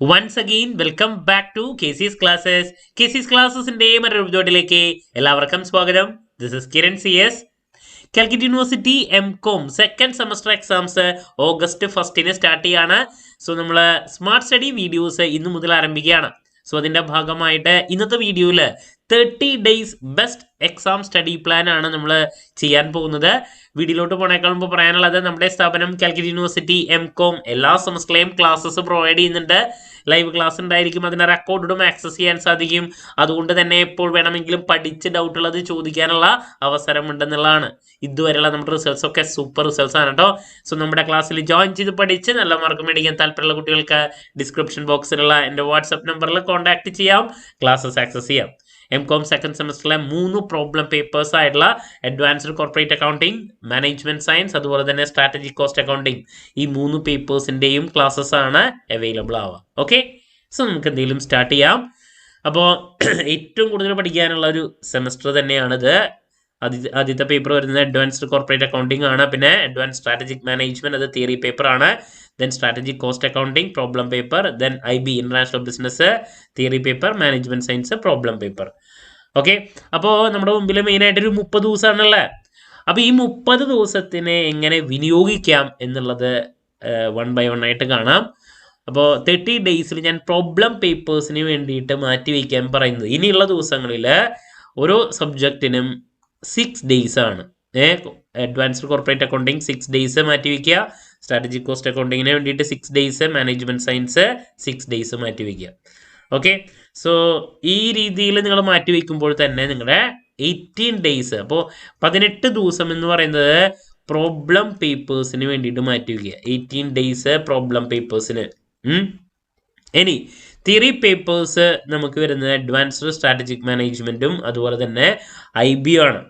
Once again, welcome back to KC's Classes. KC's Classesന്റെ മറ്റൊരു എപ്പിസോഡിലേക്ക് എല്ലാവർക്കും സ്വാഗതം. This is Kiran CS. Calicut university MCOM second semester exams August 1 start ചെയ്യാണ്. So നമ്മൾ smart study videos ഇന്ന് മുതൽ ആരംഭിക്കുകയാണ്. സോ അതിൻ്റെ ഭാഗമായിട്ട് ഇന്നത്തെ വീഡിയോയിൽ 30 days best exam study plan ആണ് നമ്മൾ ചെയ്യാൻ പോകുന്നത്. വീഡിയോയിലോട്ട് പോണേക്കാൾ മുമ്പ് പറയാനുള്ളത്, നമ്മുടെ സ്ഥാപനം കാലിക്കറ്റ് യൂണിവേഴ്സിറ്റി MCOM എല്ലാ സെമസ്റ്ററിലെയും ക്ലാസ്സസ് പ്രൊവൈഡ് ചെയ്യുന്നുണ്ട്. ലൈവ് ക്ലാസ് ഉണ്ടായിരിക്കും, അതിനെ റെക്കോർഡും ആക്സസ് ചെയ്യാൻ സാധിക്കും. അതുകൊണ്ട് തന്നെ എപ്പോൾ വേണമെങ്കിലും പഠിച്ച് ഡൗട്ട് ഉള്ളത് ചോദിക്കാനുള്ള അവസരമുണ്ടെന്നുള്ളതാണ്. ഇതുവരെയുള്ള നമ്മുടെ റിസൾട്ട്സ് ഒക്കെ സൂപ്പർ റിസൾട്ട്സ് ആണ് കേട്ടോ. സോ നമ്മുടെ ക്ലാസ്സിൽ ജോയിൻ ചെയ്ത് പഠിച്ച് നല്ല മാർക്ക് മേടിക്കാൻ താല്പര്യമുള്ള കുട്ടികൾക്ക് ഡിസ്ക്രിപ്ഷൻ ബോക്സിലുള്ള എൻ്റെ വാട്സപ്പ് നമ്പറിൽ കോൺടാക്ട് ചെയ്യാം, ക്ലാസ്സസ് ആക്സസ് ചെയ്യാം. MCOM സെക്കൻഡ് സെമസ്റ്ററിലെ 3 പ്രോബ്ലം പേപ്പേഴ്സ് ആയിട്ടുള്ള advanced corporate accounting, management science, അതുപോലെ തന്നെ സ്ട്രാറ്റജിക് കോസ്റ്റ് അക്കൗണ്ടിങ്, ഈ 3 പേപ്പേഴ്സിൻ്റെയും ക്ലാസ്സസ് ആണ് അവൈലബിൾ ആവുക. ഓക്കെ, സോ നമുക്ക് എന്തെങ്കിലും സ്റ്റാർട്ട് ചെയ്യാം. അപ്പോൾ ഏറ്റവും കൂടുതൽ പഠിക്കാനുള്ള ഒരു സെമസ്റ്റർ തന്നെയാണിത്. ആദ്യത്തെ പേപ്പർ വരുന്നത് അഡ്വാൻസ്ഡ് കോർപ്പറേറ്റ് അക്കൗണ്ടിങ് ആണ്. പിന്നെ അഡ്വാൻസ് സ്ട്രാറ്റജിക് മാനേജ്മെന്റ്, അത് തിയറി പേപ്പർ ആണ്. Then strategic cost accounting problem paper. Then IB international business theory paper, management science problem paper. Okay, അപ്പോൾ നമ്മുടെ മുമ്പിൽ മെയിനായിട്ടൊരു 30 ദിവസമാണുള്ളത്. അപ്പോൾ ഈ 30 ദിവസത്തിനെ എങ്ങനെ വിനിയോഗിക്കാം എന്നുള്ളത് 1 by 1 ആയിട്ട് കാണാം. അപ്പോൾ 30 days ഞാൻ പ്രോബ്ലം പേപ്പേഴ്സിന് വേണ്ടിയിട്ട് മാറ്റി വയ്ക്കാൻ പറയുന്നത്, ഇനിയുള്ള ദിവസങ്ങളിൽ ഓരോ സബ്ജക്റ്റിനും 6 days ആണ്. അഡ്വാൻസ്ഡ് കോർപ്പറേറ്റ് അക്കൗണ്ടിങ് 6 days മാറ്റി വയ്ക്കുക, സ്ട്രാറ്റജിക് കോസ്റ്റ് അക്കൗണ്ടിങ്ങിന് വേണ്ടിയിട്ട് 6 days, മാനേജ്മെന്റ് സയൻസ് 6 days മാറ്റി വയ്ക്കുക. ഓക്കെ, സോ ഈ രീതിയിൽ നിങ്ങൾ മാറ്റി വയ്ക്കുമ്പോൾ തന്നെ നിങ്ങളുടെ 18 days, അപ്പോൾ 18 ദിവസം എന്ന് പറയുന്നത് പ്രോബ്ലം പേപ്പേഴ്സിന് വേണ്ടിയിട്ട് മാറ്റി വയ്ക്കുക. 18 days പ്രോബ്ലം പേപ്പേഴ്സിന്. ഇനി തിയറി പേപ്പേഴ്സ് നമുക്ക് വരുന്നത് അഡ്വാൻസ്ഡ് സ്ട്രാറ്റജിക് മാനേജ്മെന്റും അതുപോലെ തന്നെ IB ആണ്.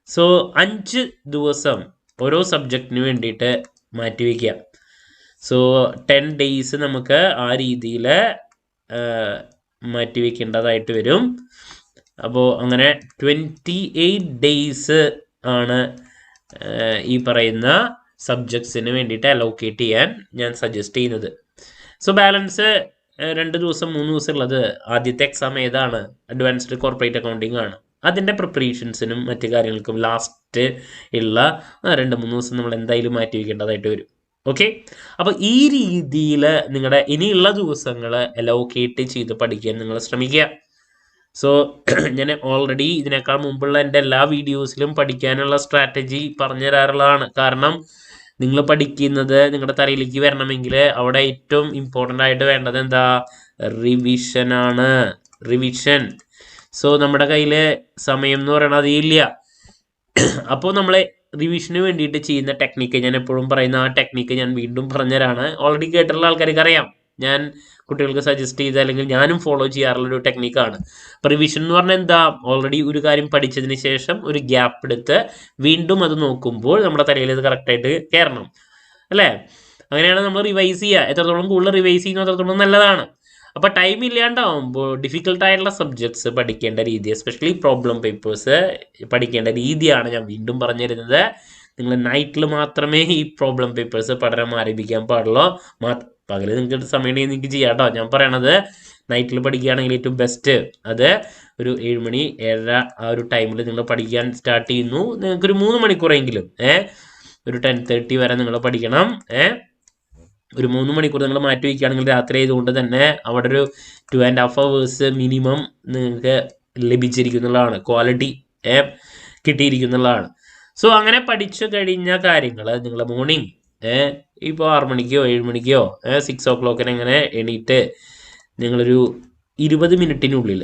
സോ 5 ദിവസം ഓരോ സബ്ജക്റ്റിന് വേണ്ടിയിട്ട് മാറ്റി വയ്ക്കുക. സോ 10 days നമുക്ക് ആ രീതിയിൽ മാറ്റി വയ്ക്കേണ്ടതായിട്ട് വരും. അപ്പോൾ അങ്ങനെ 28 days ആണ് ഈ പറയുന്ന സബ്ജക്ട്സിന് വേണ്ടിയിട്ട് അലോക്കേറ്റ് ചെയ്യാൻ ഞാൻ സജസ്റ്റ് ചെയ്യുന്നത്. സോ ബാലൻസ് 2 ദിവസം 3 ദിവസം ഉള്ളത് ആദ്യത്തെ എക്സാം ഏതാണ്? അഡ്വാൻസ്ഡ് കോർപ്പറേറ്റ് അക്കൗണ്ടിങ് ആണ്. അതിൻ്റെ പ്രിപ്പറേഷൻസിനും മറ്റു കാര്യങ്ങൾക്കും ലാസ്റ്റ് ഉള്ള 2-3 ദിവസം നമ്മൾ എന്തായാലും മാറ്റി വയ്ക്കേണ്ടതായിട്ട് വരും. ഓക്കെ, അപ്പോൾ ഈ രീതിയിൽ നിങ്ങളുടെ ഇനിയുള്ള ദിവസങ്ങൾ അലോക്കേറ്റ് ചെയ്ത് പഠിക്കാൻ നിങ്ങൾ ശ്രമിക്കുക. സോ ഞാൻ ഓൾറെഡി ഇതിനേക്കാൾ മുമ്പുള്ള എൻ്റെ എല്ലാ വീഡിയോസിലും പഠിക്കാനുള്ള സ്ട്രാറ്റജി പറഞ്ഞു തരാറുള്ളതാണ്. കാരണം നിങ്ങൾ പഠിക്കുന്നത് നിങ്ങളുടെ തലയിലേക്ക് വരണമെങ്കിൽ അവിടെ ഏറ്റവും ഇമ്പോർട്ടൻ്റ് ആയിട്ട് വേണ്ടത് എന്താ? റിവിഷനാണ്. റിവിഷൻ. സോ നമ്മുടെ കയ്യിൽ സമയം എന്ന് പറയണത് ഇല്ല. അപ്പോൾ നമ്മൾ റിവിഷന് വേണ്ടിയിട്ട് ചെയ്യുന്ന ടെക്നിക്ക്, ഞാൻ എപ്പോഴും പറയുന്ന ആ ടെക്നിക്ക് ഞാൻ വീണ്ടും പറഞ്ഞുതരാണ്. ഓൾറെഡി കേട്ടിട്ടുള്ള ആൾക്കാർക്ക് അറിയാം, ഞാൻ കുട്ടികൾക്ക് സജസ്റ്റ് ചെയ്ത് അല്ലെങ്കിൽ ഞാനും ഫോളോ ചെയ്യാറുള്ളൊരു ടെക്നിക്കാണ്. അപ്പോൾ റിവിഷൻ എന്ന് പറഞ്ഞാൽ എന്താ? ഓൾറെഡി ഒരു കാര്യം പഠിച്ചതിന് ശേഷം ഒരു ഗ്യാപ്പ് എടുത്ത് വീണ്ടും അത് നോക്കുമ്പോൾ നമ്മുടെ തലയിൽ അത് കറക്റ്റായിട്ട് കയറണം, അല്ലേ? അങ്ങനെയാണ് നമ്മൾ റിവൈസ് ചെയ്യുക. എത്രത്തോളം കൂടുതൽ റിവൈസ് ചെയ്യുന്നു അത്രത്തോളം നല്ലതാണ്. അപ്പോൾ ടൈം ഇല്ലാണ്ടാവുമ്പോൾ ഡിഫിക്കൽട്ടായിട്ടുള്ള സബ്ജക്ട്സ് പഠിക്കേണ്ട രീതി, എസ്പെഷ്യലി പ്രോബ്ലം പേപ്പേഴ്സ് പഠിക്കേണ്ട രീതിയാണ് ഞാൻ വീണ്ടും പറഞ്ഞു തരുന്നത്. നിങ്ങൾ നൈറ്റിൽ മാത്രമേ ഈ പ്രോബ്ലം പേപ്പേഴ്സ് പഠനം ആരംഭിക്കാൻ പാടുള്ളൂ. പകല് നിങ്ങൾക്ക് സമയം ഉണ്ടെങ്കിൽ നിങ്ങൾക്ക് ചെയ്യാം കേട്ടോ. ഞാൻ പറയണത് നൈറ്റിൽ പഠിക്കുകയാണെങ്കിൽ ഏറ്റവും ബെസ്റ്റ് അത് ഒരു 7 മണി 7:30 ആ ഒരു ടൈമിൽ നിങ്ങൾ പഠിക്കാൻ സ്റ്റാർട്ട് ചെയ്യുന്നു. നിങ്ങൾക്കൊരു 3 മണിക്കൂറെങ്കിലും ഒരു 10:30 വരെ നിങ്ങൾ പഠിക്കണം. ഒരു 3 മണിക്കൂർ നിങ്ങൾ മാറ്റി വയ്ക്കുകയാണെങ്കിൽ രാത്രി ആയതുകൊണ്ട് തന്നെ അവിടെ ഒരു 2.5 hours മിനിമം നിങ്ങൾക്ക് ലഭിച്ചിരിക്കുന്നതാണ്, ക്വാളിറ്റി കിട്ടിയിരിക്കുന്നതാണ്. സോ അങ്ങനെ പഠിച്ചു കഴിഞ്ഞ കാര്യങ്ങൾ നിങ്ങൾ മോർണിംഗ് ഇപ്പോൾ 6 മണിക്കോ 7 മണിക്കോ 6 o'clock അങ്ങനെ എണീറ്റ് നിങ്ങളൊരു 20 മിനിറ്റിനുള്ളിൽ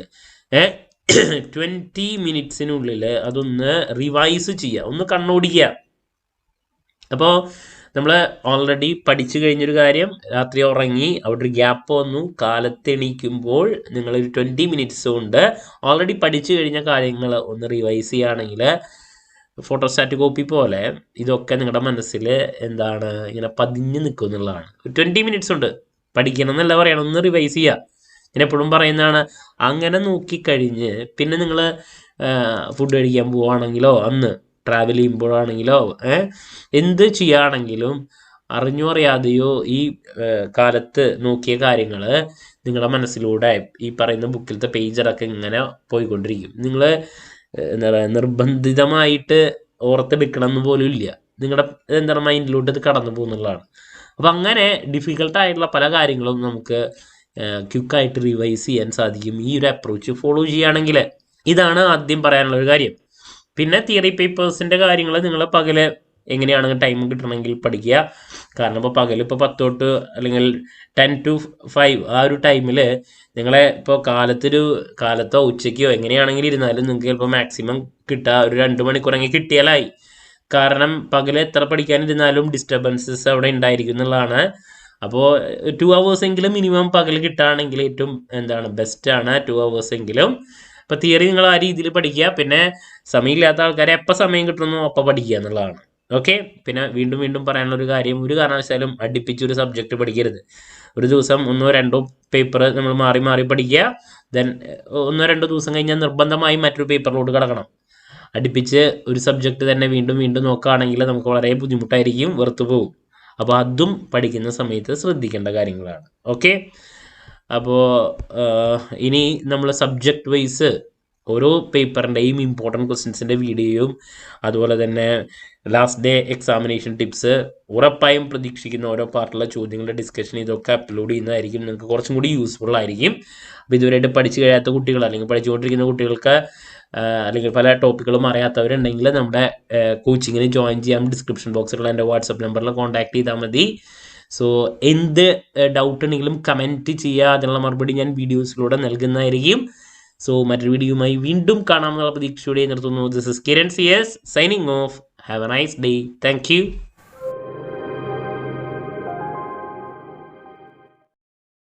20 minutesനുള്ളിൽ അതൊന്ന് റിവൈസ് ചെയ്യുക, ഒന്ന് കണ്ണോടിക്കുക. അപ്പോൾ നമ്മൾ ഓൾറെഡി പഠിച്ചു കഴിഞ്ഞൊരു കാര്യം രാത്രി ഉറങ്ങി, അവിടെ ഒരു ഗ്യാപ്പ് വന്നു, കാലത്ത് എണീക്കുമ്പോൾ നിങ്ങളൊരു 20 minutes കൊണ്ട് ഓൾറെഡി പഠിച്ചു കഴിഞ്ഞ കാര്യങ്ങൾ ഒന്ന് റിവൈസ് ചെയ്യുകയാണെങ്കിൽ ഫോട്ടോസ്റ്റാറ്റ് കോപ്പി പോലെ ഇതൊക്കെ നിങ്ങളുടെ മനസ്സിൽ എന്താണ് ഇങ്ങനെ പതിഞ്ഞ് നിൽക്കും എന്നുള്ളതാണ്. 20 minutes ഉണ്ട്, പഠിക്കണം എന്നല്ല പറയണം, ഒന്ന് റിവൈസ് ചെയ്യുക. ഞാൻ എപ്പോഴും പറയുന്നതാണ്, അങ്ങനെ നോക്കിക്കഴിഞ്ഞ് പിന്നെ നിങ്ങൾ ഫുഡ് കഴിക്കാൻ പോവുകയാണെങ്കിലോ അന്ന് ട്രാവൽ ചെയ്യുമ്പോഴാണെങ്കിലോ എന്ത് ചെയ്യുകയാണെങ്കിലും അറിഞ്ഞോ അറിയാതെയോ ഈ കാലത്ത് നോക്കിയ കാര്യങ്ങൾ നിങ്ങളുടെ മനസ്സിലൂടെ ഈ പറയുന്ന ബുക്കിലത്തെ പേജറൊക്കെ ഇങ്ങനെ പോയിക്കൊണ്ടിരിക്കും. നിങ്ങൾ എന്താ പറയുക, നിർബന്ധിതമായിട്ട് ഓർത്തെടുക്കണം എന്ന് പോലും ഇല്ല. നിങ്ങളുടെ എന്താണ് മൈൻഡിലോട്ട് ഇത് കടന്നു പോകുന്നുള്ളതാണ്. അപ്പം അങ്ങനെ ഡിഫിക്കൽട്ടായിട്ടുള്ള പല കാര്യങ്ങളും നമുക്ക് ക്വിക്കായിട്ട് റിവൈസ് ചെയ്യാൻ സാധിക്കും ഈ ഒരു അപ്രോച്ച് ഫോളോ ചെയ്യുകയാണെങ്കിൽ. ഇതാണ് ആദ്യം പറയാനുള്ള ഒരു കാര്യം. പിന്നെ തിയറി പേപ്പേഴ്സിൻ്റെ കാര്യങ്ങൾ നിങ്ങൾ പകല് എങ്ങനെയാണെങ്കിൽ ടൈം കിട്ടണമെങ്കിൽ പഠിക്കുക. കാരണം ഇപ്പോൾ പകൽ ഇപ്പോൾ 10 തൊട്ട് അല്ലെങ്കിൽ 10 to 5 ആ ഒരു ടൈമിൽ നിങ്ങളെ ഇപ്പോൾ കാലത്തോ ഉച്ചയ്ക്കോ എങ്ങനെയാണെങ്കിലും ഇരുന്നാലും നിങ്ങൾക്ക് ചിലപ്പോൾ മാക്സിമം കിട്ടുക ഒരു 2 മണിക്കൂറെങ്കിൽ കിട്ടിയാലായി. കാരണം പകൽ എത്ര പഠിക്കാനിരുന്നാലും ഡിസ്റ്റർബൻസസ് അവിടെ ഉണ്ടായിരിക്കും എന്നുള്ളതാണ്. അപ്പോൾ 2 hours എങ്കിലും മിനിമം പകൽ കിട്ടുകയാണെങ്കിൽ ഏറ്റവും ബെസ്റ്റാണ് 2 hours എങ്കിലും. അപ്പോൾ തിയറി നിങ്ങൾ ആ രീതിയിൽ പഠിക്കുക. പിന്നെ സമയമില്ലാത്ത ആൾക്കാരെ എപ്പോൾ സമയം കിട്ടുന്നു അപ്പോൾ പഠിക്കുക എന്നുള്ളതാണ്. ഓക്കെ. പിന്നെ വീണ്ടും വീണ്ടും പറയാനുള്ളൊരു കാര്യം, ഒരു കാരണവശാലും അടുപ്പിച്ചൊരു സബ്ജക്റ്റ് പഠിക്കരുത്. ഒരു ദിവസം 1-2 പേപ്പർ നമ്മൾ മാറി മാറി പഠിക്കുക. ദെൻ 1-2 ദിവസം കഴിഞ്ഞാൽ നിർബന്ധമായും മറ്റൊരു പേപ്പറിലോട്ട് കിടക്കണം. അടുപ്പിച്ച് ഒരു സബ്ജക്റ്റ് തന്നെ വീണ്ടും വീണ്ടും നോക്കുകയാണെങ്കിൽ നമുക്ക് വളരെ ബുദ്ധിമുട്ടായിരിക്കും, വെറുത്തു പോകും. അപ്പോൾ അതും പഠിക്കുന്ന സമയത്ത് ശ്രദ്ധിക്കേണ്ട കാര്യങ്ങളാണ്. ഓക്കെ. അപ്പോൾ ഇനി നമ്മൾ സബ്ജക്റ്റ് വൈസ് ഓരോ പേപ്പറിൻ്റെയും ഇമ്പോർട്ടൻറ്റ് ക്വസ്റ്റ്യൻസിൻ്റെ വീഡിയോയും അതുപോലെ തന്നെ ലാസ്റ്റ് ഡേ എക്സാമിനേഷൻ ടിപ്സ് ഉറപ്പായും പ്രതീക്ഷിക്കുന്ന ഓരോ പാർട്ടിലുള്ള ചോദ്യങ്ങളുടെ ഡിസ്കഷൻ ഇതൊക്കെ അപ്ലോഡ് ചെയ്യുന്നതായിരിക്കും. നിങ്ങൾക്ക് കുറച്ചും കൂടി യൂസ്ഫുൾ ആയിരിക്കും. അപ്പോൾ ഇതുവരെയായിട്ട് പഠിച്ചു കഴിയാത്ത കുട്ടികൾ അല്ലെങ്കിൽ പഠിച്ചുകൊണ്ടിരിക്കുന്ന കുട്ടികൾക്ക് അല്ലെങ്കിൽ പല ടോപ്പിക്കുകളും അറിയാത്തവരുണ്ടെങ്കിൽ നമ്മുടെ കോച്ചിങ്ങിന് ജോയിൻ ചെയ്യാം. ഡിസ്ക്രിപ്ഷൻ ബോക്സിലുള്ള എൻ്റെ വാട്സപ്പ് നമ്പറിൽ കോൺടാക്ട് ചെയ്താൽ മതി. സോ എന്ത് ഡൗട്ട് ഉണ്ടെങ്കിലും കമൻറ്റ് ചെയ്യുക. അതിനുള്ള മറുപടി ഞാൻ വീഡിയോസിലൂടെ നൽകുന്നതായിരിക്കും. സോ മറ്റൊരു വീഡിയോയുമായി വീണ്ടും കാണാമെന്നുള്ള പ്രതീക്ഷയോടെ നിർത്തുന്നു. This is Kiran CS signing off. Have a nice day. Thank U.